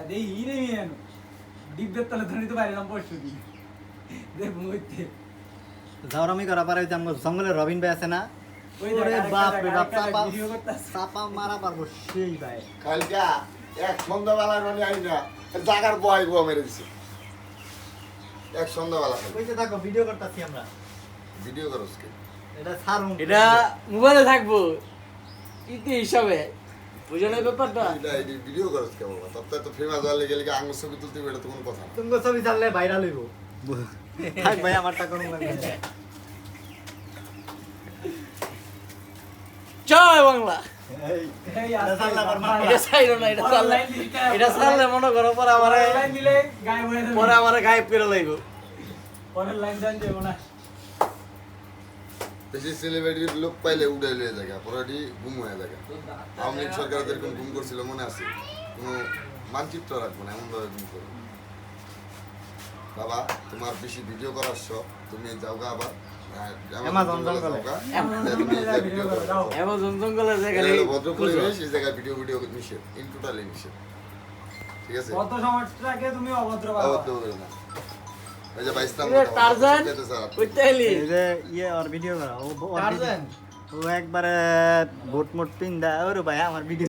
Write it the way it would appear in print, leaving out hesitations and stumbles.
দেই ইনে মিয়ানো ডিব্বের তলে ধরে তো বাইরে নাম পড়ছো দি দেখ মুইতে জাওরামি করা পারে যে আমরা জঙ্গলে রবিন ভাই আছে না ওরে বাপ রে বাপ চাপা মারা পারবো সেই ভাই কালকা এক সন্ধ্যাবেলায় মানে আই না জাগার বয় গোয়া মেরে দিছে এক সন্ধ্যাবেলা কইতে থাকো ভিডিও করতেছি আমরা ভিডিও করস কে এটা ছাড়ুন এটা মোবাইলে থাকবো ইতি হিসাবে বুঝলে ব্যাপারটা এটা ভিডিও করস কে বাবা তত তো ফেমাস হলে গেলে কি আঙ্গুর ছবি তুলতে এটা তো কোনো কথা না তুমি ছবি চাললে ভাইরাল হইব থাক ভাই আমারটা কোন লাগবে জয় বাংলা এই এটা চাললা পর মার এটা চাইলো না এটা চাললে মনে করো পরে আমার লাইন দিলে গায়ে হয়ে যাবে পরে আমার গায়েব করে লাগবে পরের লাইন জান দেব না বেশি সেলিব্রিটির লোক পাইলে উড়ে লিয়ে জায়গা পরেটি গুম হয়ে জায়গা আওয়ামী লীগ সরকার যেরকম গুম করছিল মনে আছে কোনো মানচিত্র রাখবো না এমনভাবে গুম করবো বাবা তোমার বেশি ভিডিও করার শখ তুমি যাওগা আবার Amazon জঙ্গলে। অ্যামাজন জঙ্গলের জায়গায় ভদ্র পরিবেশ এই জায়গায় ভিডিও নিষেধ ইন টোটালি নিষেধ ঠিক আছে কত সমাজটাকে তুমি অভদ্র বাবা অবদ্ধ হবে না এই যে বাইস্তান টারজান কইতে এলি এই যে আর ভিডিও করা ও টারজান ও একবারে বুট মুট পিন দা ওরে ভাই আমার ভিডিও